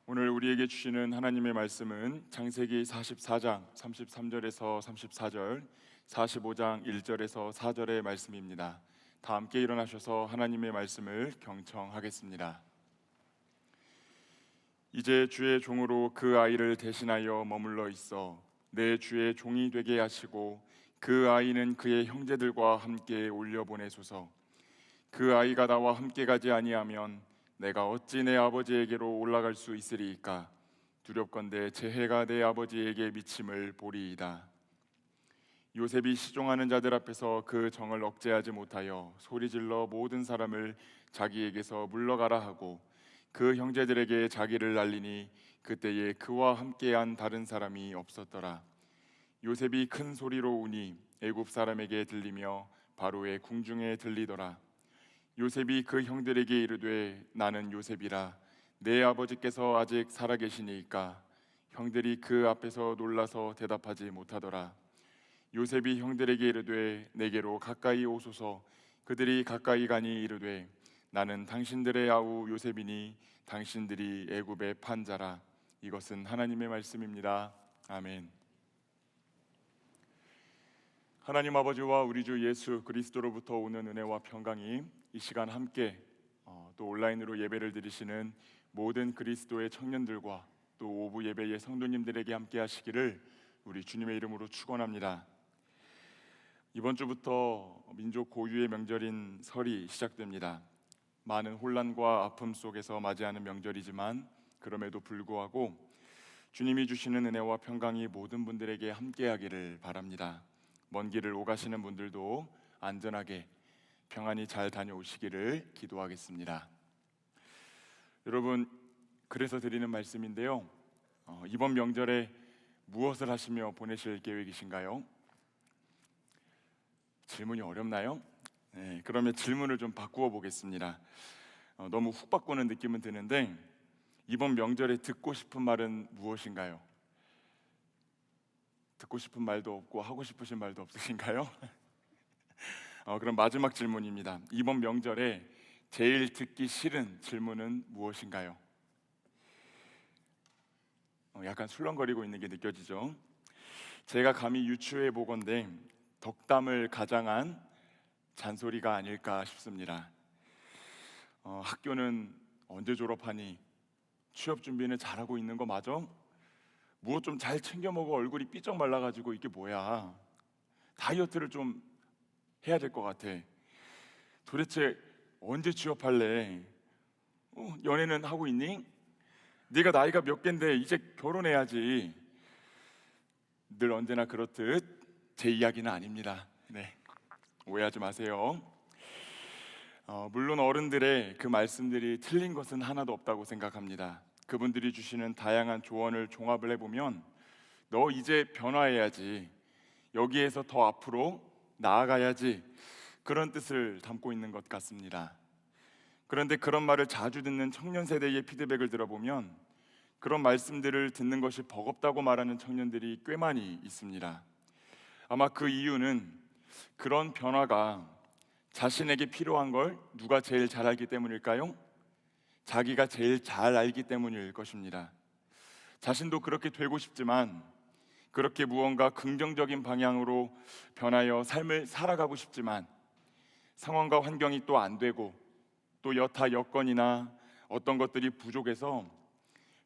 오늘 우리에게 주시는 하나님의 말씀은 창세기 44장 33절에서 34절, 45장 1절에서 4절의 말씀입니다. 다 함께 일어나셔서 하나님의 말씀을 경청하겠습니다. 이제 주의 종으로 그 아이를 대신하여 머물러 있어 내 주의 종이 되게 하시고 그 아이는 그의 형제들과 함께 올려보내소서. 그 아이가 나와 함께 가지 아니하면 내가 어찌 내 아버지에게로 올라갈 수 있으리이까. 두렵건대 제 해가 내 아버지에게 미침을 보리이다. 요셉이 시종하는 자들 앞에서 그 정을 억제하지 못하여 소리질러 모든 사람을 자기에게서 물러가라 하고 그 형제들에게 자기를 알리니 그때에 그와 함께한 다른 사람이 없었더라. 요셉이 큰 소리로 우니 애굽 사람에게 들리며 바로의 궁중에 들리더라. 요셉이 그 형들에게 이르되 나는 요셉이라. 내 아버지께서 아직 살아계시니이까. 형들이 그 앞에서 놀라서 대답하지 못하더라. 요셉이 형들에게 이르되 내게로 가까이 오소서. 그들이 가까이 가니 이르되 나는 당신들의 아우 요셉이니 당신들이 애굽의 판자라. 이것은 하나님의 말씀입니다. 아멘. 하나님 아버지와 우리 주 예수 그리스도로부터 오는 은혜와 평강이 이 시간 함께 또 온라인으로 예배를 드리시는 모든 그리스도의 청년들과 또 오부 예배의 성도님들에게 함께 하시기를 우리 주님의 이름으로 축원합니다. 이번 주부터 민족 고유의 명절인 설이 시작됩니다. 많은 혼란과 아픔 속에서 맞이하는 명절이지만 그럼에도 불구하고 주님이 주시는 은혜와 평강이 모든 분들에게 함께하기를 바랍니다. 먼 길을 오가시는 분들도 안전하게 평안히 잘 다녀오시기를 기도하겠습니다. 여러분, 그래서 드리는 말씀인데요, 이번 명절에 무엇을 하시며 보내실 계획이신가요? 질문이 어렵나요? 네, 그러면 질문을 좀 바꾸어 보겠습니다. 너무 훅 바꾸는 느낌은 드는데 이번 명절에 듣고 싶은 말은 무엇인가요? 듣고 싶은 말도 없고 하고 싶으신 말도 없으신가요? 그럼 마지막 질문입니다. 이번 명절에 제일 듣기 싫은 질문은 무엇인가요? 약간 술렁거리고 있는 게 느껴지죠? 제가 감히 유추해 보건대 덕담을 가장한 잔소리가 아닐까 싶습니다. 학교는 언제 졸업하니? 취업 준비는 잘하고 있는 거 맞아? 무엇 좀 잘 챙겨 먹어. 얼굴이 삐쩍 말라가지고 이게 뭐야? 다이어트를 좀 해야 될 것 같아. 도대체 언제 취업할래? 연애는 하고 있니? 네가 나이가 몇 갠데 이제 결혼해야지. 늘 언제나 그렇듯 제 이야기는 아닙니다. 네, 오해하지 마세요. 물론 어른들의 그 말씀들이 틀린 것은 하나도 없다고 생각합니다. 그분들이 주시는 다양한 조언을 종합을 해보면 너 이제 변화해야지, 여기에서 더 앞으로 나아가야지, 그런 뜻을 담고 있는 것 같습니다. 그런데 그런 말을 자주 듣는 청년 세대의 피드백을 들어보면 그런 말씀들을 듣는 것이 버겁다고 말하는 청년들이 꽤 많이 있습니다. 아마 그 이유는 그런 변화가 자신에게 필요한 걸 누가 제일 잘 알기 때문일까요? 자기가 제일 잘 알기 때문일 것입니다. 자신도 그렇게 되고 싶지만, 그렇게 무언가 긍정적인 방향으로 변하여 삶을 살아가고 싶지만 상황과 환경이 또 안 되고 또 여타 여건이나 어떤 것들이 부족해서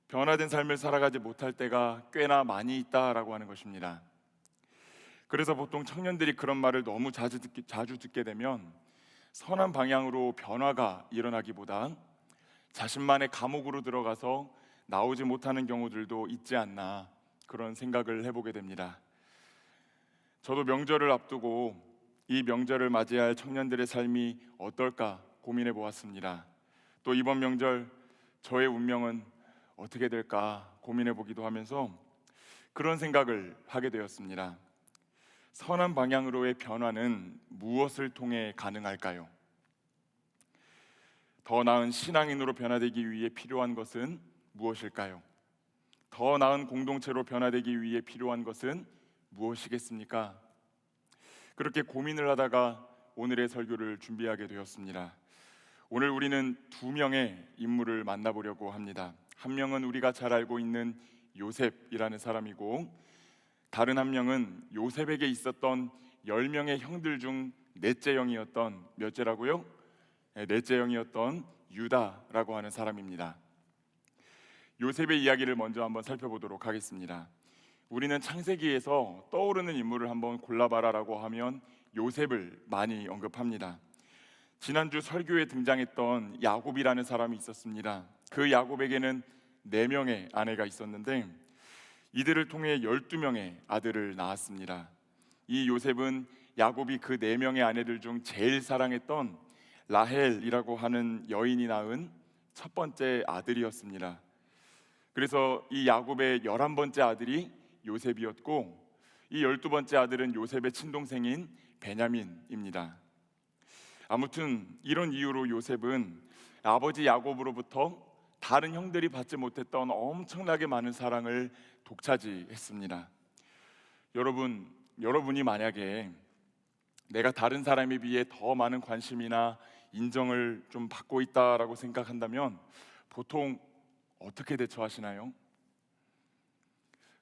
변화된 삶을 살아가지 못할 때가 꽤나 많이 있다라고 하는 것입니다. 그래서 보통 청년들이 그런 말을 너무 자주 듣게 되면 선한 방향으로 변화가 일어나기보다 자신만의 감옥으로 들어가서 나오지 못하는 경우들도 있지 않나, 그런 생각을 해보게 됩니다. 저도 명절을 앞두고 이 명절을 맞이할 청년들의 삶이 어떨까 고민해 보았습니다. 또 이번 명절 저의 운명은 어떻게 될까 고민해 보기도 하면서 그런 생각을 하게 되었습니다. 선한 방향으로의 변화는 무엇을 통해 가능할까요? 더 나은 신앙인으로 변화되기 위해 필요한 것은 무엇일까요? 더 나은 공동체로 변화되기 위해 필요한 것은 무엇이겠습니까? 그렇게 고민을 하다가 오늘의 설교를 준비하게 되었습니다. 오늘 우리는 두 명의 인물을 만나보려고 합니다. 한 명은 우리가 잘 알고 있는 요셉이라는 사람이고, 다른 한 명은 요셉에게 있었던 10명의 형들 중 넷째 형이었던, 몇째라고요? 넷째 형이었던 유다라고 하는 사람입니다. 요셉의 이야기를 먼저 한번 살펴보도록 하겠습니다. 우리는 창세기에서 떠오르는 인물을 한번 골라봐라라고 하면 요셉을 많이 언급합니다. 지난주 설교에 등장했던 야곱이라는 사람이 있었습니다. 그 야곱에게는 4명의 아내가 있었는데 이들을 통해 12명의 아들을 낳았습니다. 이 요셉은 야곱이 그 4명의 아내들 중 제일 사랑했던 라헬이라고 하는 여인이 낳은 첫 번째 아들이었습니다. 그래서 이 야곱의 11번째 아들이 요셉이었고, 이 12번째 아들은 요셉의 친동생인 베냐민입니다. 아무튼 이런 이유로 요셉은 아버지 야곱으로부터 다른 형들이 받지 못했던 엄청나게 많은 사랑을 독차지했습니다. 여러분이 만약에 내가 다른 사람에 비해 더 많은 관심이나 인정을 좀 받고 있다라고 생각한다면 보통 어떻게 대처하시나요?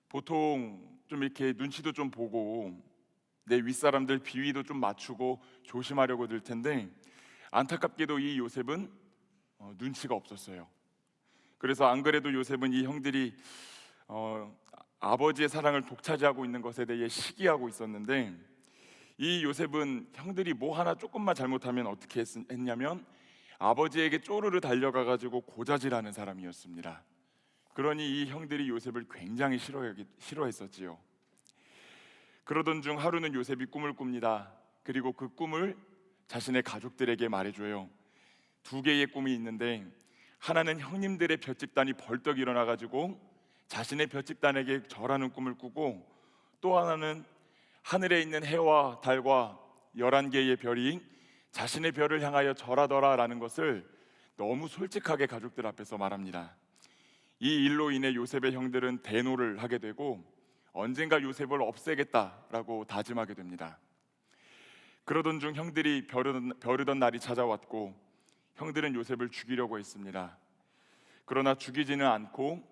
보통 좀 이렇게 눈치도 좀 보고 내 윗사람들 비위도 좀 맞추고 조심하려고 들 텐데, 안타깝게도 이 요셉은 눈치가 없었어요. 그래서 안 그래도 요셉은 이 형들이 아버지의 사랑을 독차지하고 있는 것에 대해 시기하고 있었는데, 이 요셉은 형들이 뭐 하나 조금만 잘못하면 어떻게 했냐면 아버지에게 쪼르르 달려가가지고 고자질하는 사람이었습니다. 그러니 이 형들이 요셉을 굉장히 싫어했었지요. 그러던 중 하루는 요셉이 꿈을 꿉니다. 그리고 그 꿈을 자신의 가족들에게 말해줘요. 2개의 꿈이 있는데, 하나는 형님들의 볏집단이 벌떡 일어나가지고 자신의 볏집단에게 절하는 꿈을 꾸고, 또 하나는 하늘에 있는 해와 달과 11개의 별이 자신의 별을 향하여 절하더라 라는 것을 너무 솔직하게 가족들 앞에서 말합니다. 이 일로 인해 요셉의 형들은 대노를 하게 되고 언젠가 요셉을 없애겠다라고 다짐하게 됩니다. 그러던 중 형들이 벼르던 날이 찾아왔고 형들은 요셉을 죽이려고 했습니다. 그러나 죽이지는 않고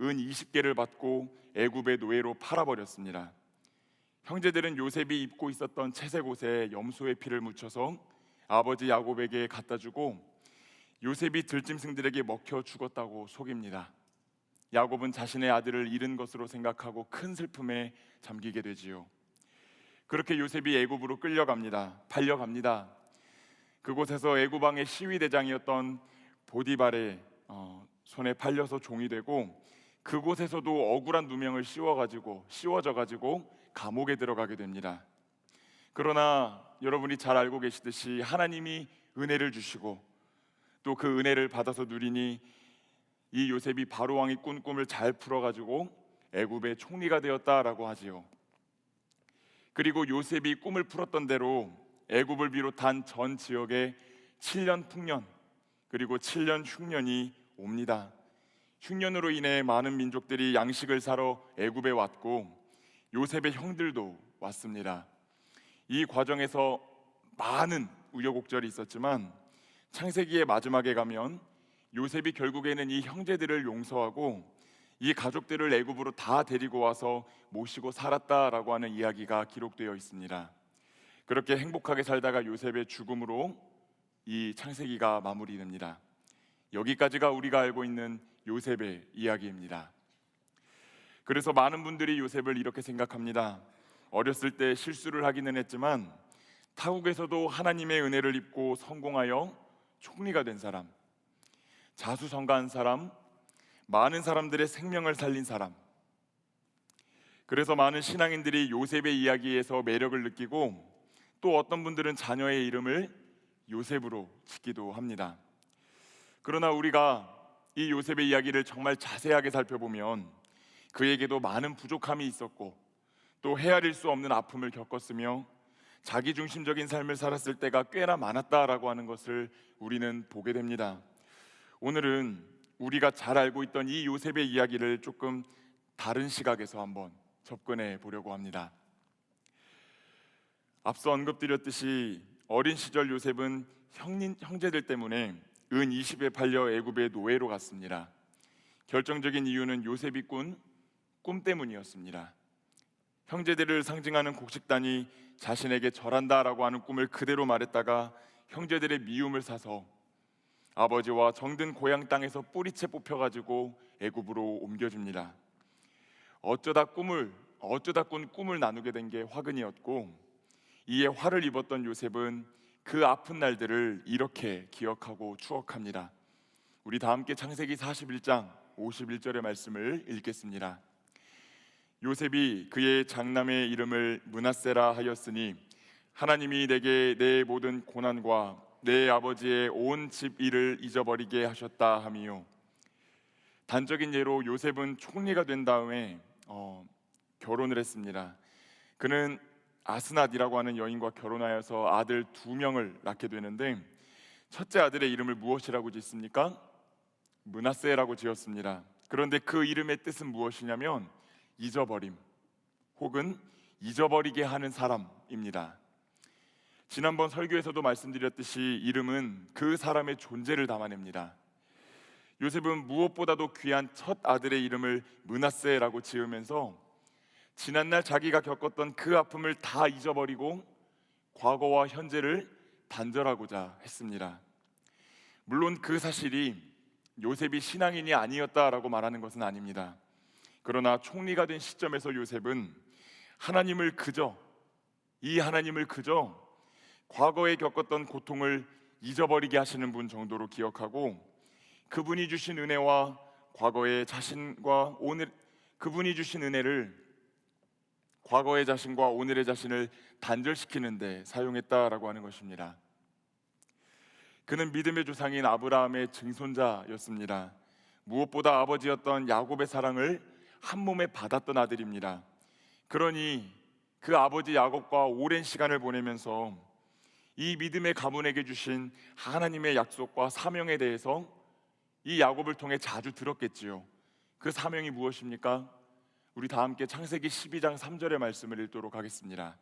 은 20개를 받고 애굽의 노예로 팔아버렸습니다. 형제들은 요셉이 입고 있었던 채색 옷에 염소의 피를 묻혀서 아버지 야곱에게 갖다 주고 요셉이 들짐승들에게 먹혀 죽었다고 속입니다. 야곱은 자신의 아들을 잃은 것으로 생각하고 큰 슬픔에 잠기게 되지요. 그렇게 요셉이 애굽으로 팔려갑니다. 그곳에서 애굽 왕의 시위대장이었던 보디발의 손에 팔려서 종이 되고, 그곳에서도 억울한 누명을 씌워져 가지고 감옥에 들어가게 됩니다. 그러나 여러분이 잘 알고 계시듯이 하나님이 은혜를 주시고 또 그 은혜를 받아서 누리니 이 요셉이 바로 왕이 꾼 꿈을 잘 풀어가지고 애굽의 총리가 되었다라고 하지요. 그리고 요셉이 꿈을 풀었던 대로 애굽을 비롯한 전 지역에 7년 풍년 그리고 7년 흉년이 옵니다. 흉년으로 인해 많은 민족들이 양식을 사러 애굽에 왔고 요셉의 형들도 왔습니다. 이 과정에서 많은 우여곡절이 있었지만 창세기의 마지막에 가면 요셉이 결국에는 이 형제들을 용서하고 이 가족들을 애굽으로 다 데리고 와서 모시고 살았다라고 하는 이야기가 기록되어 있습니다. 그렇게 행복하게 살다가 요셉의 죽음으로 이 창세기가 마무리됩니다. 여기까지가 우리가 알고 있는 요셉의 이야기입니다. 그래서 많은 분들이 요셉을 이렇게 생각합니다. 어렸을 때 실수를 하기는 했지만 타국에서도 하나님의 은혜를 입고 성공하여 총리가 된 사람, 자수성가한 사람, 많은 사람들의 생명을 살린 사람. 그래서 많은 신앙인들이 요셉의 이야기에서 매력을 느끼고 또 어떤 분들은 자녀의 이름을 요셉으로 짓기도 합니다. 그러나 우리가 이 요셉의 이야기를 정말 자세하게 살펴보면 그에게도 많은 부족함이 있었고 또 헤아릴 수 없는 아픔을 겪었으며 자기중심적인 삶을 살았을 때가 꽤나 많았다라고 하는 것을 우리는 보게 됩니다. 오늘은 우리가 잘 알고 있던 이 요셉의 이야기를 조금 다른 시각에서 한번 접근해 보려고 합니다. 앞서 언급드렸듯이 어린 시절 요셉은 형제들 때문에 은 20에 팔려 애굽의 노예로 갔습니다. 결정적인 이유는 요셉이 꾼 꿈 때문이었습니다. 형제들을 상징하는 곡식단이 자신에게 절한다라고 하는 꿈을 그대로 말했다가 형제들의 미움을 사서 아버지와 정든 고향 땅에서 뿌리채 뽑혀가지고 애굽으로 옮겨줍니다. 어쩌다 꾼 꿈을 나누게 된 게 화근이었고, 이에 화를 입었던 요셉은 그 아픈 날들을 이렇게 기억하고 추억합니다. 우리 다 함께 창세기 41장 51절의 말씀을 읽겠습니다. 요셉이 그의 장남의 이름을 므낫세라 하였으니 하나님이 내게 내 모든 고난과 내 아버지의 온 집 일을 잊어버리게 하셨다 하미요. 단적인 예로 요셉은 총리가 된 다음에 결혼을 했습니다. 그는 아스낫이라고 하는 여인과 결혼하여서 아들 2명을 낳게 되는데, 첫째 아들의 이름을 무엇이라고 짓습니까? 므낫세라고 지었습니다. 그런데 그 이름의 뜻은 무엇이냐면 잊어버림 혹은 잊어버리게 하는 사람입니다. 지난번 설교에서도 말씀드렸듯이 이름은 그 사람의 존재를 담아냅니다. 요셉은 무엇보다도 귀한 첫 아들의 이름을 므낫세라고 지으면서 지난날 자기가 겪었던 그 아픔을 다 잊어버리고 과거와 현재를 단절하고자 했습니다. 물론 그 사실이 요셉이 신앙인이 아니었다라고 말하는 것은 아닙니다. 그러나 총리가 된 시점에서 요셉은 이 하나님을 그저 과거에 겪었던 고통을 잊어버리게 하시는 분 정도로 기억하고, 그분이 주신 은혜와 그분이 주신 은혜를 과거의 자신과 오늘의 자신을 단절시키는 데 사용했다라고 하는 것입니다. 그는 믿음의 조상인 아브라함의 증손자였습니다. 무엇보다 아버지였던 야곱의 사랑을 한 몸에 받았던 아들입니다. 그러니 그 아버지 야곱과 오랜 시간을 보내면서 이 믿음의 가문에게 주신 하나님의 약속과 사명에 대해서 이 야곱을 통해 자주 들었겠지요. 그 사명이 무엇입니까? 우리 다 함께 창세기 12장 3절의 말씀을 읽도록 하겠습니다.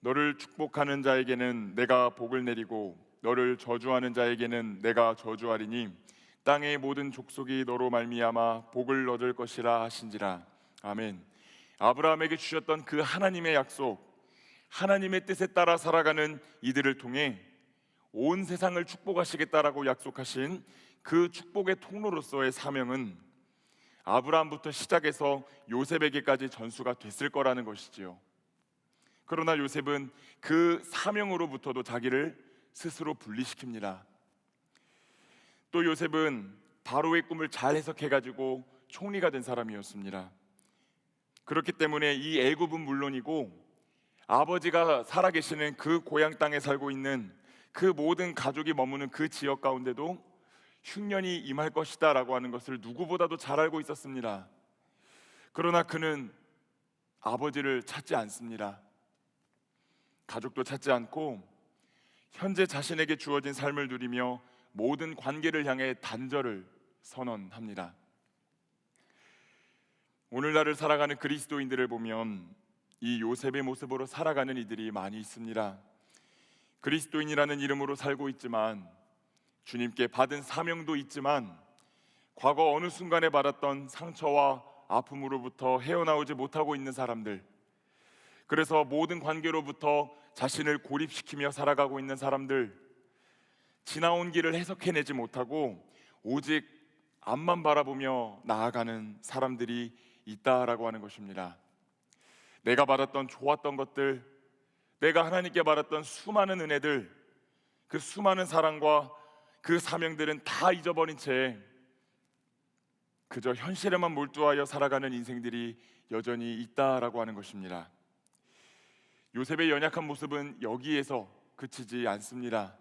너를 축복하는 자에게는 내가 복을 내리고 너를 저주하는 자에게는 내가 저주하리니 땅의 모든 족속이 너로 말미암아 복을 얻을 것이라 하신지라. 아멘. 아브라함에게 주셨던 그 하나님의 약속, 하나님의 뜻에 따라 살아가는 이들을 통해 온 세상을 축복하시겠다라고 약속하신 그 축복의 통로로서의 사명은 아브라함부터 시작해서 요셉에게까지 전수가 됐을 거라는 것이지요. 그러나 요셉은 그 사명으로부터도 자기를 스스로 분리시킵니다. 또 요셉은 바로의 꿈을 잘 해석해가지고 총리가 된 사람이었습니다. 그렇기 때문에 이 애굽은 물론이고 아버지가 살아계시는 그 고향 땅에 살고 있는 그 모든 가족이 머무는 그 지역 가운데도 흉년이 임할 것이다 라고 하는 것을 누구보다도 잘 알고 있었습니다. 그러나 그는 아버지를 찾지 않습니다. 가족도 찾지 않고 현재 자신에게 주어진 삶을 누리며 모든 관계를 향해 단절을 선언합니다. 오늘날을 살아가는 그리스도인들을 보면 이 요셉의 모습으로 살아가는 이들이 많이 있습니다. 그리스도인이라는 이름으로 살고 있지만, 주님께 받은 사명도 있지만, 과거 어느 순간에 받았던 상처와 아픔으로부터 헤어나오지 못하고 있는 사람들, 그래서 모든 관계로부터 자신을 고립시키며 살아가고 있는 사람들, 지나온 길을 해석해내지 못하고 오직 앞만 바라보며 나아가는 사람들이 있다라고 하는 것입니다. 내가 받았던 좋았던 것들, 내가 하나님께 받았던 수많은 은혜들, 그 수많은 사랑과 그 사명들은 다 잊어버린 채 그저 현실에만 몰두하여 살아가는 인생들이 여전히 있다라고 하는 것입니다. 요셉의 연약한 모습은 여기에서 그치지 않습니다.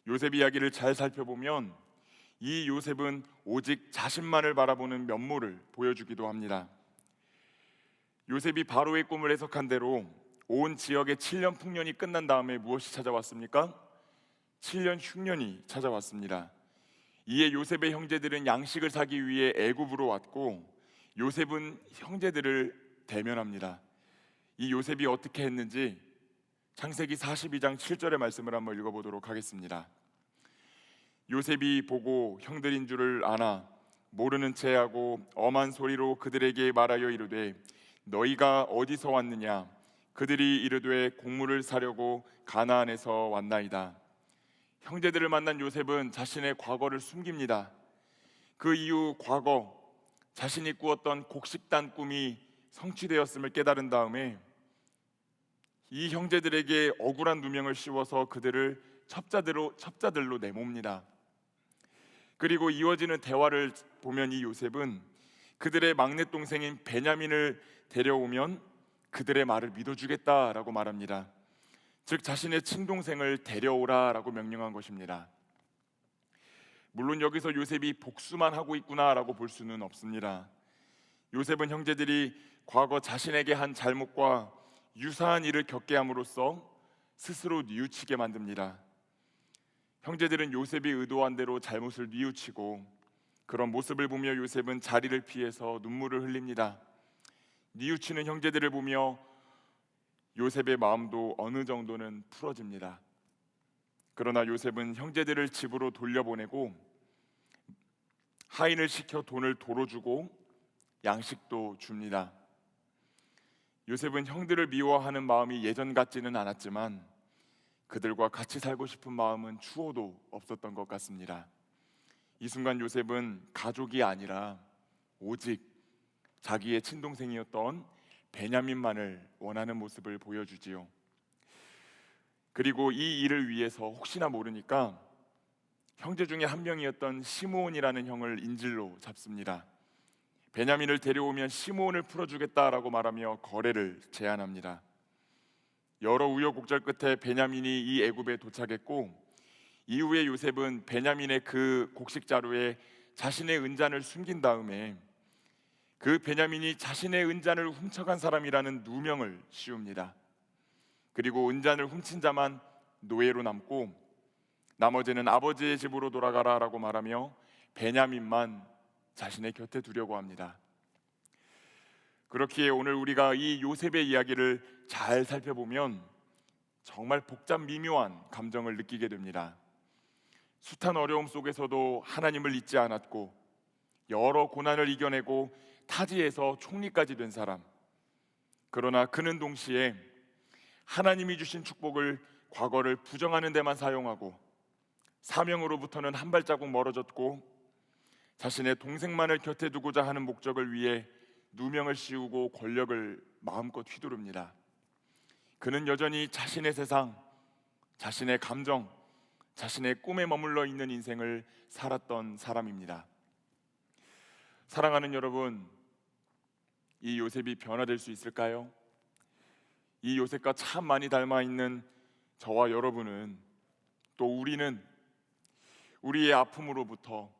요셉 이야기를 잘 살펴보면 이 요셉은 오직 자신만을 바라보는 면모를 보여주기도 합니다. 요셉이 바로의 꿈을 해석한 대로 온 지역의 7년 풍년이 끝난 다음에 무엇이 찾아왔습니까? 7년 흉년이 찾아왔습니다. 이에 요셉의 형제들은 양식을 사기 위해 애굽으로 왔고, 요셉은 형제들을 대면합니다. 이 요셉이 어떻게 했는지 창세기 42장 7절의 말씀을 한번 읽어보도록 하겠습니다. 요셉이 보고 형들인 줄을 아나 모르는 체하고 엄한 소리로 그들에게 말하여 이르되 너희가 어디서 왔느냐? 그들이 이르되 곡물을 사려고 가나안에서 왔나이다. 형제들을 만난 요셉은 자신의 과거를 숨깁니다. 그 이후 과거 자신이 꾸었던 곡식단 꿈이 성취되었음을 깨달은 다음에 이 형제들에게 억울한 누명을 씌워서 그들을 첩자들로 내몹니다. 그리고 이어지는 대화를 보면 이 요셉은 그들의 막내 동생인 베냐민을 데려오면 그들의 말을 믿어주겠다라고 말합니다. 즉 자신의 친동생을 데려오라라고 명령한 것입니다. 물론 여기서 요셉이 복수만 하고 있구나라고 볼 수는 없습니다. 요셉은 형제들이 과거 자신에게 한 잘못과 유사한 일을 겪게 함으로써 스스로 뉘우치게 만듭니다. 형제들은 요셉이 의도한 대로 잘못을 뉘우치고 그런 모습을 보며 요셉은 자리를 피해서 눈물을 흘립니다. 뉘우치는 형제들을 보며 요셉의 마음도 어느 정도는 풀어집니다. 그러나 요셉은 형제들을 집으로 돌려보내고 하인을 시켜 돈을 도로 주고 양식도 줍니다. 요셉은 형들을 미워하는 마음이 예전 같지는 않았지만 그들과 같이 살고 싶은 마음은 추호도 없었던 것 같습니다. 이 순간 요셉은 가족이 아니라 오직 자기의 친동생이었던 베냐민만을 원하는 모습을 보여주지요. 그리고 이 일을 위해서 혹시나 모르니까 형제 중에 한 명이었던 시므온이라는 형을 인질로 잡습니다. 베냐민을 데려오면 시므온을 풀어주겠다라고 말하며 거래를 제안합니다. 여러 우여곡절 끝에 베냐민이 이 애굽에 도착했고 이후에 요셉은 베냐민의 그 곡식 자루에 자신의 은잔을 숨긴 다음에 그 베냐민이 자신의 은잔을 훔쳐간 사람이라는 누명을 씌웁니다. 그리고 은잔을 훔친 자만 노예로 남고 나머지는 아버지의 집으로 돌아가라라고 말하며 베냐민만 자신의 곁에 두려고 합니다. 그렇기에 오늘 우리가 이 요셉의 이야기를 잘 살펴보면 정말 복잡 미묘한 감정을 느끼게 됩니다. 숱한 어려움 속에서도 하나님을 잊지 않았고 여러 고난을 이겨내고 타지에서 총리까지 된 사람. 그러나 그는 동시에 하나님이 주신 축복을 과거를 부정하는 데만 사용하고 사명으로부터는 한 발자국 멀어졌고 자신의 동생만을 곁에 두고자 하는 목적을 위해 누명을 씌우고 권력을 마음껏 휘두릅니다. 그는 여전히 자신의 세상, 자신의 감정, 자신의 꿈에 머물러 있는 인생을 살았던 사람입니다. 사랑하는 여러분, 이 요셉이 변화될 수 있을까요? 이 요셉과 참 많이 닮아 있는 저와 여러분은 또 우리는 우리의 아픔으로부터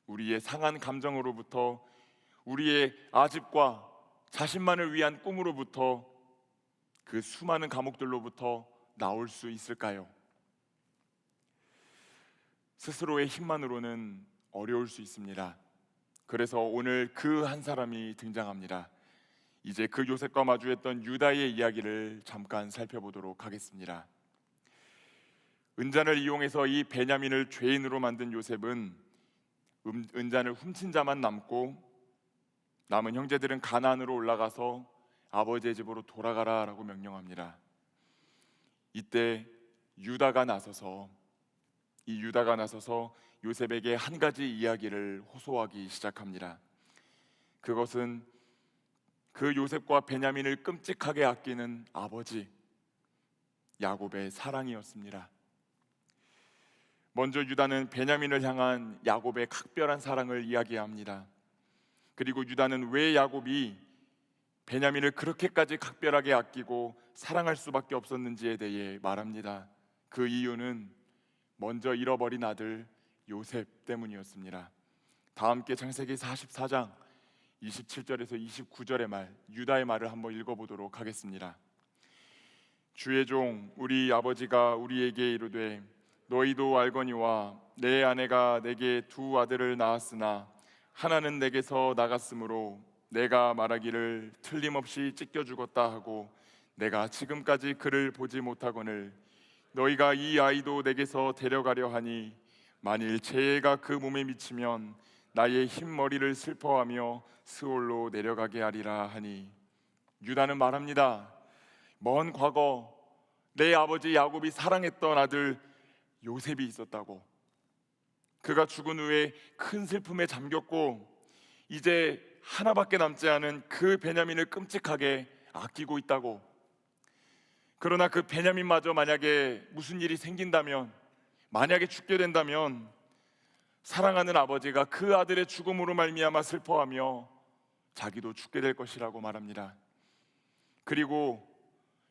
우리의 상한 감정으로부터 우리의 아집과 자신만을 위한 꿈으로부터 그 수많은 감옥들로부터 나올 수 있을까요? 스스로의 힘만으로는 어려울 수 있습니다. 그래서 오늘 그 한 사람이 등장합니다. 이제 그 요셉과 마주했던 유다의 이야기를 잠깐 살펴보도록 하겠습니다. 은잔을 이용해서 이 베냐민을 죄인으로 만든 요셉은 은잔을 훔친 자만 남고 남은 형제들은 가나안으로 올라가서 아버지의 집으로 돌아가라라고 명령합니다. 이때 유다가 나서서 요셉에게 한 가지 이야기를 호소하기 시작합니다. 그것은 그 요셉과 베냐민을 끔찍하게 아끼는 아버지 야곱의 사랑이었습니다. 먼저 유다는 베냐민을 향한 야곱의 각별한 사랑을 이야기합니다. 그리고 유다는 왜 야곱이 베냐민을 그렇게까지 각별하게 아끼고 사랑할 수밖에 없었는지에 대해 말합니다. 그 이유는 먼저 잃어버린 아들 요셉 때문이었습니다. 다 함께 창세기 44장 27절에서 29절의 말, 유다의 말을 한번 읽어보도록 하겠습니다. 주의 종 우리 아버지가 우리에게 이르되 너희도 알거니와 내 아내가 내게 두 아들을 낳았으나 하나는 내게서 나갔으므로 내가 말하기를 틀림없이 찢겨 죽었다 하고 내가 지금까지 그를 보지 못하거늘 너희가 이 아이도 내게서 데려가려 하니 만일 재해가 그 몸에 미치면 나의 흰머리를 슬퍼하며 스올로 내려가게 하리라 하니, 유다는 말합니다. 먼 과거 내 아버지 야곱이 사랑했던 아들 요셉이 있었다고. 그가 죽은 후에 큰 슬픔에 잠겼고 이제 하나밖에 남지 않은 그 베냐민을 끔찍하게 아끼고 있다고. 그러나 그 베냐민마저 만약에 무슨 일이 생긴다면, 만약에 죽게 된다면 사랑하는 아버지가 그 아들의 죽음으로 말미암아 슬퍼하며 자기도 죽게 될 것이라고 말합니다. 그리고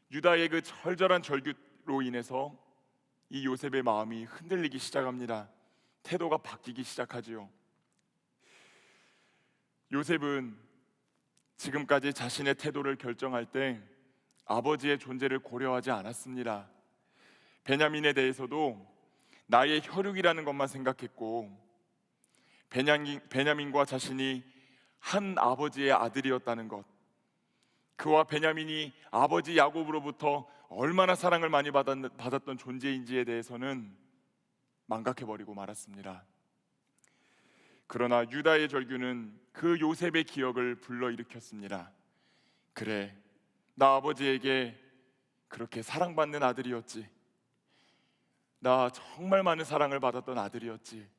유다의 그 절절한 절규로 인해서 이 요셉의 마음이 흔들리기 시작합니다. 태도가 바뀌기 시작하지요. 요셉은 지금까지 자신의 태도를 결정할 때 아버지의 존재를 고려하지 않았습니다. 베냐민에 대해서도 나의 혈육이라는 것만 생각했고, 베냐민과 자신이 한 아버지의 아들이었다는 것, 그와 베냐민이 아버지 야곱으로부터 얼마나 사랑을 많이 받았던 존재인지에 대해서는 망각해버리고 말았습니다. 그러나 유다의 절규는 그 요셉의 기억을 불러일으켰습니다. 그래, 나 아버지에게 그렇게 사랑받는 아들이었지. 나 정말 많은 사랑을 받았던 아들이었지.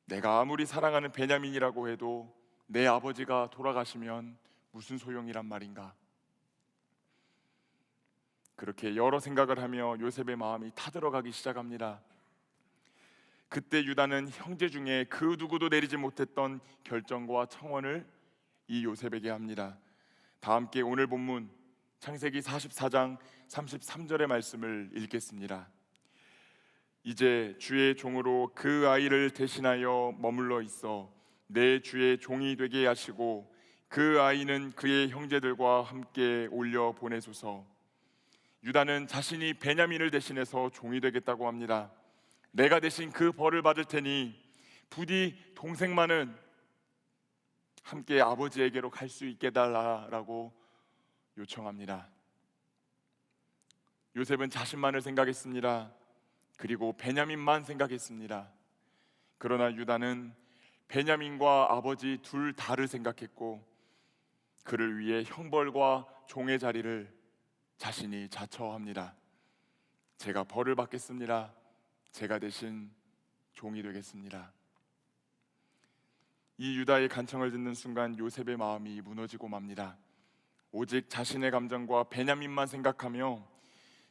내가 아무리 사랑하는 베냐민이라고 해도 내 아버지가 돌아가시면 무슨 소용이란 말인가. 그렇게 여러 생각을 하며 요셉의 마음이 타들어가기 시작합니다. 그때 유다는 형제 중에 그 누구도 내리지 못했던 결정과 청원을 이 요셉에게 합니다. 다 함께 오늘 본문 창세기 44장 33절의 말씀을 읽겠습니다. 이제 주의 종으로 그 아이를 대신하여 머물러 있어 내 주의 종이 되게 하시고 그 아이는 그의 형제들과 함께 올려 보내소서. 유다는 자신이 베냐민을 대신해서 종이 되겠다고 합니다. 내가 대신 그 벌을 받을 테니 부디 동생만은 함께 아버지에게로 갈 수 있게 해달라라고 요청합니다. 요셉은 자신만을 생각했습니다. 그리고 베냐민만 생각했습니다. 그러나 유다는 베냐민과 아버지 둘 다를 생각했고, 그를 위해 형벌과 종의 자리를 자신이 자처합니다. 제가 벌을 받겠습니다. 제가 대신 종이 되겠습니다. 이 유다의 간청을 듣는 순간 요셉의 마음이 무너지고 맙니다. 오직 자신의 감정과 베냐민만 생각하며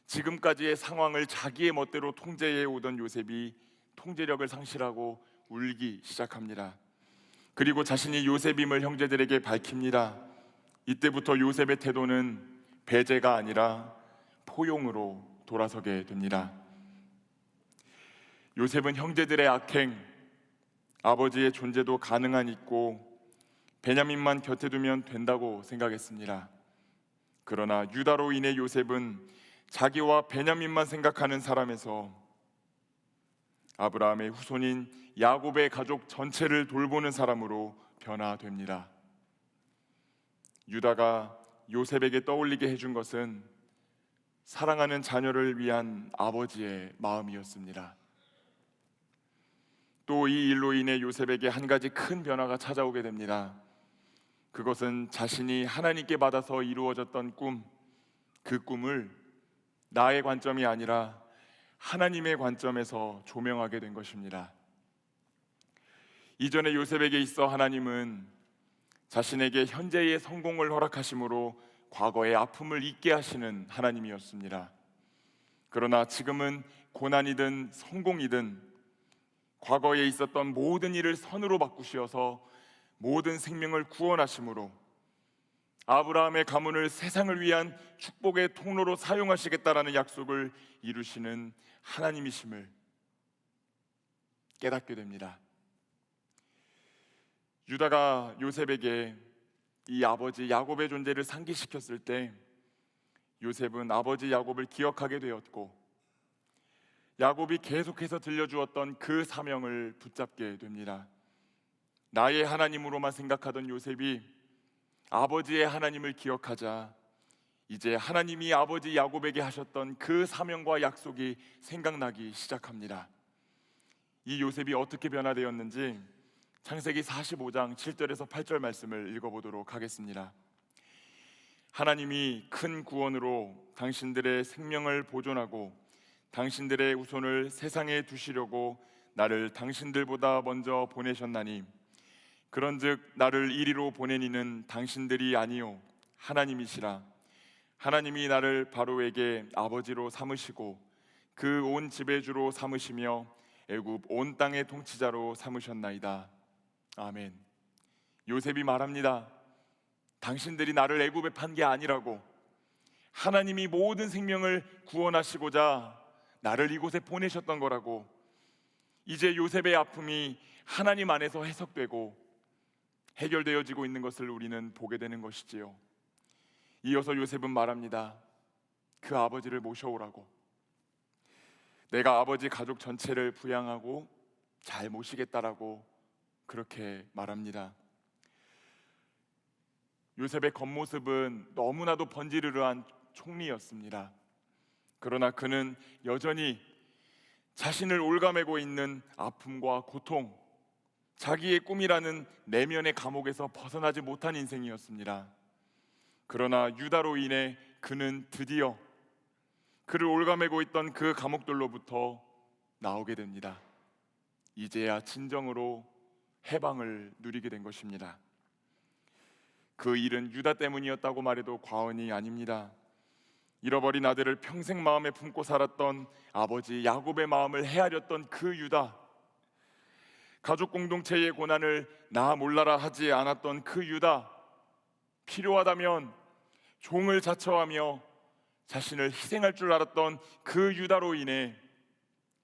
지금까지의 상황을 자기의 멋대로 통제해 오던 요셉이 통제력을 상실하고 울기 시작합니다. 그리고 자신이 요셉임을 형제들에게 밝힙니다. 이때부터 요셉의 태도는 배제가 아니라 포용으로 돌아서게 됩니다. 요셉은 형제들의 악행, 아버지의 존재도 가능한 있고 베냐민만 곁에 두면 된다고 생각했습니다. 그러나 유다로 인해 요셉은 자기와 베냐민만 생각하는 사람에서 아브라함의 후손인 야곱의 가족 전체를 돌보는 사람으로 변화됩니다. 유다가 요셉에게 떠올리게 해준 것은 사랑하는 자녀를 위한 아버지의 마음이었습니다. 또 이 일로 인해 요셉에게 한 가지 큰 변화가 찾아오게 됩니다. 그것은 자신이 하나님께 받아서 이루어졌던 꿈, 그 꿈을 나의 관점이 아니라 하나님의 관점에서 조명하게 된 것입니다. 이전에 요셉에게 있어 하나님은 자신에게 현재의 성공을 허락하심으로 과거의 아픔을 잊게 하시는 하나님이었습니다. 그러나 지금은 고난이든 성공이든 과거에 있었던 모든 일을 선으로 바꾸시어서 모든 생명을 구원하심으로 아브라함의 가문을 세상을 위한 축복의 통로로 사용하시겠다라는 약속을 이루시는 하나님이심을 깨닫게 됩니다. 유다가 요셉에게 이 아버지 야곱의 존재를 상기시켰을 때 요셉은 아버지 야곱을 기억하게 되었고, 야곱이 계속해서 들려주었던 그 사명을 붙잡게 됩니다. 나의 하나님으로만 생각하던 요셉이 아버지의 하나님을 기억하자 이제 하나님이 아버지 야곱에게 하셨던 그 사명과 약속이 생각나기 시작합니다. 이 요셉이 어떻게 변화되었는지 창세기 45장 7절에서 8절 말씀을 읽어보도록 하겠습니다. 하나님이 큰 구원으로 당신들의 생명을 보존하고 당신들의 후손을 세상에 두시려고 나를 당신들보다 먼저 보내셨나니 그런즉 나를 이리로 보내니는 당신들이 아니요 하나님이시라. 하나님이 나를 바로에게 아버지로 삼으시고 그 온 집의 주로 삼으시며 애굽 온 땅의 통치자로 삼으셨나이다. 아멘. 요셉이 말합니다. 당신들이 나를 애굽에 판 게 아니라고, 하나님이 모든 생명을 구원하시고자 나를 이곳에 보내셨던 거라고. 이제 요셉의 아픔이 하나님 안에서 해석되고 해결되어지고 있는 것을 우리는 보게 되는 것이지요. 이어서 요셉은 말합니다. 그 아버지를 모셔오라고. 내가 아버지 가족 전체를 부양하고 잘 모시겠다라고 그렇게 말합니다. 요셉의 겉모습은 너무나도 번지르르한 총리였습니다. 그러나 그는 여전히 자신을 올가매고 있는 아픔과 고통, 자기의 꿈이라는 내면의 감옥에서 벗어나지 못한 인생이었습니다. 그러나 유다로 인해 그는 드디어 그를 올가매고 있던 그 감옥들로부터 나오게 됩니다. 이제야 진정으로 해방을 누리게 된 것입니다. 그 일은 유다 때문이었다고 말해도 과언이 아닙니다. 잃어버린 아들을 평생 마음에 품고 살았던 아버지 야곱의 마음을 헤아렸던 그 유다, 가족 공동체의 고난을 나 몰라라 하지 않았던 그 유다, 필요하다면 종을 자처하며 자신을 희생할 줄 알았던 그 유다로 인해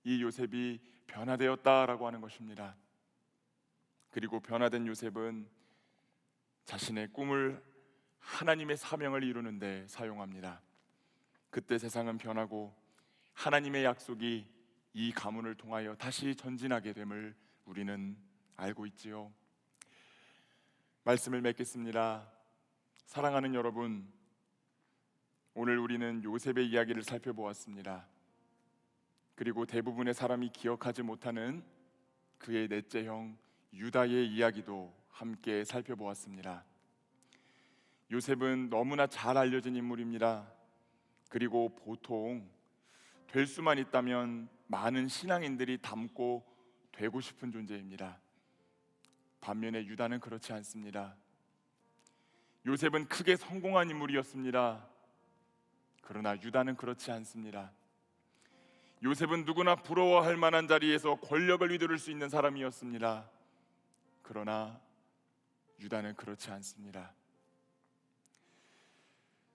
이 요셉이 변화되었다라고 하는 것입니다. 그리고 변화된 요셉은 자신의 꿈을 하나님의 사명을 이루는 데 사용합니다. 그때 세상은 변하고 하나님의 약속이 이 가문을 통하여 다시 전진하게 됨을 우리는 알고 있지요. 말씀을 맺겠습니다. 사랑하는 여러분, 오늘 우리는 요셉의 이야기를 살펴보았습니다. 그리고 대부분의 사람이 기억하지 못하는 그의 넷째 형 유다의 이야기도 함께 살펴보았습니다. 요셉은 너무나 잘 알려진 인물입니다. 그리고 보통 될 수만 있다면 많은 신앙인들이 닮고 되고 싶은 존재입니다. 반면에 유다는 그렇지 않습니다. 요셉은 크게 성공한 인물이었습니다. 그러나 유다는 그렇지 않습니다. 요셉은 누구나 부러워할 만한 자리에서 권력을 휘두를 수 있는 사람이었습니다. 그러나 유다는 그렇지 않습니다.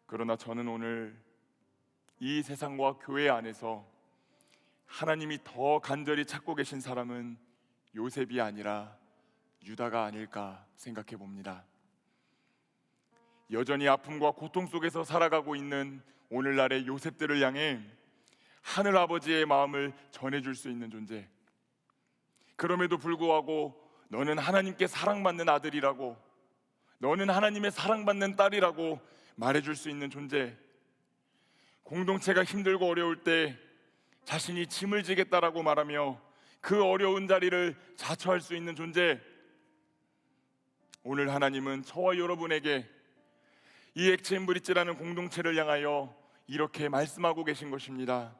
그러나 저는 오늘 이 세상과 교회 안에서 하나님이 더 간절히 찾고 계신 사람은 요셉이 아니라 유다가 아닐까 생각해 봅니다. 여전히 아픔과 고통 속에서 살아가고 있는 오늘날의 요셉들을 향해 하늘 아버지의 마음을 전해줄 수 있는 존재, 그럼에도 불구하고 너는 하나님께 사랑받는 아들이라고, 너는 하나님의 사랑받는 딸이라고 말해줄 수 있는 존재, 공동체가 힘들고 어려울 때 자신이 짐을 지겠다라고 말하며 그 어려운 자리를 자처할 수 있는 존재, 오늘 하나님은 저와 여러분에게 이 엑체인 브릿지라는 공동체를 향하여 이렇게 말씀하고 계신 것입니다.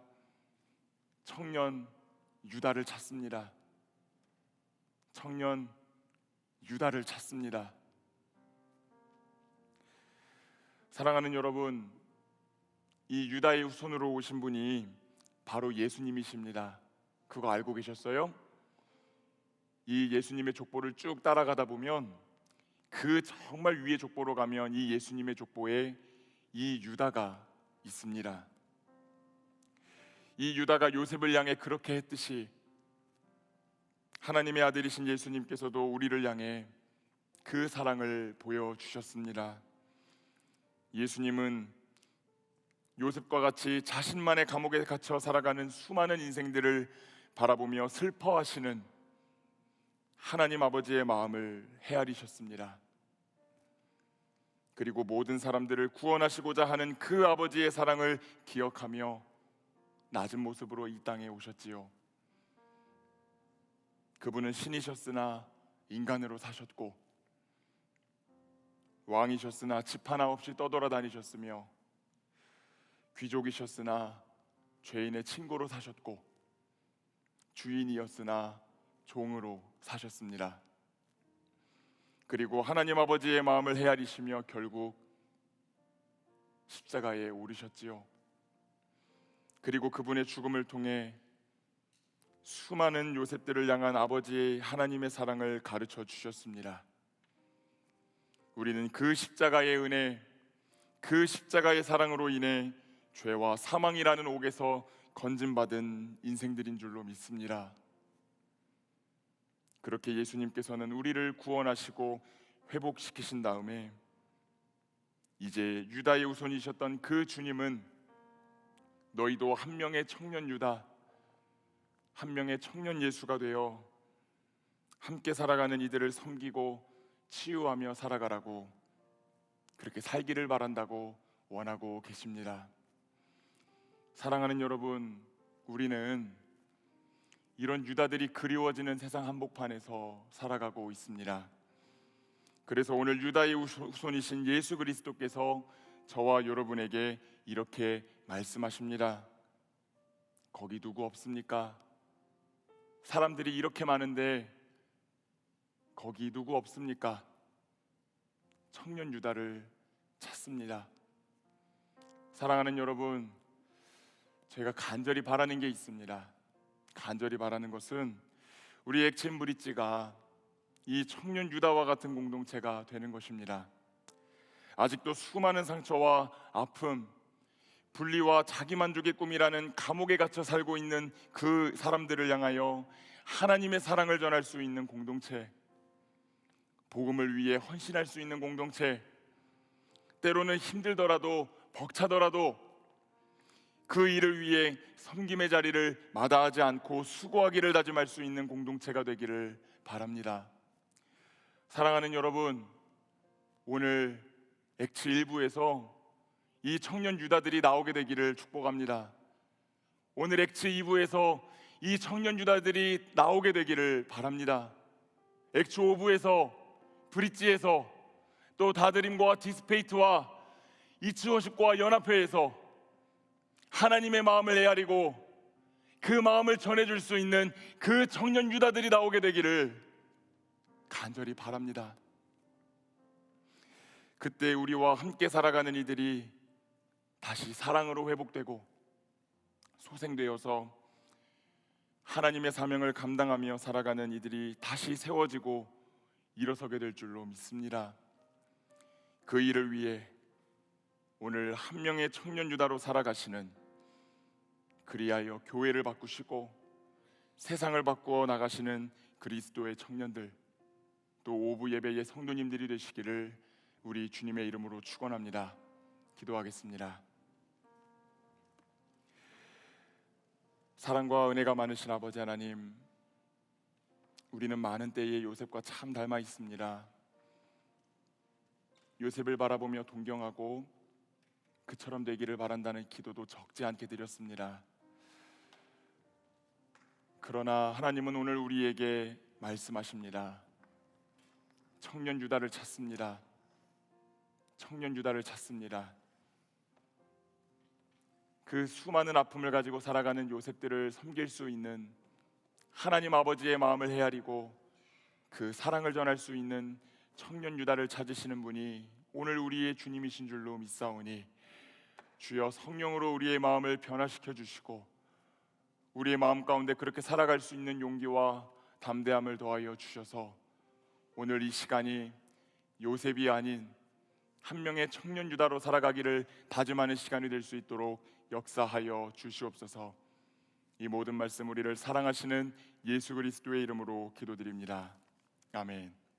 청년 유다를 찾습니다. 청년 유다를 찾습니다. 사랑하는 여러분, 이 유다의 후손으로 오신 분이 바로 예수님이십니다. 그거 알고 계셨어요? 이 예수님의 족보를 쭉 따라가다 보면 그 정말 위의 족보로 가면 이 예수님의 족보에 이 유다가 있습니다. 이 유다가 요셉을 향해 그렇게 했듯이 하나님의 아들이신 예수님께서도 우리를 향해 그 사랑을 보여주셨습니다. 예수님은 요셉과 같이 자신만의 감옥에 갇혀 살아가는 수많은 인생들을 바라보며 슬퍼하시는 하나님 아버지의 마음을 헤아리셨습니다. 그리고 모든 사람들을 구원하시고자 하는 그 아버지의 사랑을 기억하며 낮은 모습으로 이 땅에 오셨지요. 그분은 신이셨으나 인간으로 사셨고, 왕이셨으나 집 하나 없이 떠돌아다니셨으며, 귀족이셨으나 죄인의 친구로 사셨고, 주인이었으나 종으로 사셨습니다. 그리고 하나님 아버지의 마음을 헤아리시며 결국 십자가에 오르셨지요. 그리고 그분의 죽음을 통해 수많은 요셉들을 향한 아버지의 하나님의 사랑을 가르쳐 주셨습니다. 우리는 그 십자가의 은혜, 그 십자가의 사랑으로 인해 죄와 사망이라는 옥에서 건짐받은 인생들인 줄로 믿습니다. 그렇게 예수님께서는 우리를 구원하시고 회복시키신 다음에 이제 유다의 후손이셨던 그 주님은 너희도 한 명의 청년 유다, 한 명의 청년 예수가 되어 함께 살아가는 이들을 섬기고 치유하며 살아가라고, 그렇게 살기를 바란다고 원하고 계십니다. 사랑하는 여러분, 우리는 이런 유다들이 그리워지는 세상 한복판에서 살아가고 있습니다. 그래서 오늘 유다의 후손이신 예수 그리스도께서 저와 여러분에게 이렇게 말씀하십니다. 거기 누구 없습니까? 사람들이 이렇게 많은데 거기 누구 없습니까? 청년 유다를 찾습니다. 사랑하는 여러분, 제가 간절히 바라는 게 있습니다. 간절히 바라는 것은 우리 액침 브릿지가 이 청년 유다와 같은 공동체가 되는 것입니다. 아직도 수많은 상처와 아픔, 분리와 자기만족의 꿈이라는 감옥에 갇혀 살고 있는 그 사람들을 향하여 하나님의 사랑을 전할 수 있는 공동체, 복음을 위해 헌신할 수 있는 공동체, 때로는 힘들더라도 벅차더라도 그 일을 위해 섬김의 자리를 마다하지 않고 수고하기를 다짐할 수 있는 공동체가 되기를 바랍니다. 사랑하는 여러분, 오늘 액치 1부에서 이 청년 유다들이 나오게 되기를 축복합니다. 오늘 액치 2부에서 이 청년 유다들이 나오게 되기를 바랍니다. 액치 5부에서 브릿지에서 또 다드림과 디스페이트와 이츠워십과 연합회에서 하나님의 마음을 헤아리고 그 마음을 전해줄 수 있는 그 청년 유다들이 나오게 되기를 간절히 바랍니다. 그때 우리와 함께 살아가는 이들이 다시 사랑으로 회복되고 소생되어서 하나님의 사명을 감당하며 살아가는 이들이 다시 세워지고 일어서게 될 줄로 믿습니다. 그 일을 위해 오늘 한 명의 청년 유다로 살아가시는, 그리하여 교회를 바꾸시고 세상을 바꾸어 나가시는 그리스도의 청년들, 또 오부 예배의 성도님들이 되시기를 우리 주님의 이름으로 축원합니다. 기도하겠습니다. 사랑과 은혜가 많으신 아버지 하나님, 우리는 많은 때에 요셉과 참 닮아 있습니다. 요셉을 바라보며 동경하고 그처럼 되기를 바란다는 기도도 적지 않게 드렸습니다. 그러나 하나님은 오늘 우리에게 말씀하십니다. 청년 유다를 찾습니다. 청년 유다를 찾습니다. 그 수많은 아픔을 가지고 살아가는 요셉들을 섬길 수 있는 하나님 아버지의 마음을 헤아리고 그 사랑을 전할 수 있는 청년 유다를 찾으시는 분이 오늘 우리의 주님이신 줄로 믿사오니, 주여 성령으로 우리의 마음을 변화시켜 주시고 우리의 마음 가운데 그렇게 살아갈 수 있는 용기와 담대함을 더하여 주셔서 오늘 이 시간이 요셉이 아닌 한 명의 청년 유다로 살아가기를 다짐하는 시간이 될 수 있도록 역사하여 주시옵소서. 이 모든 말씀 우리를 사랑하시는 예수 그리스도의 이름으로 기도드립니다. 아멘.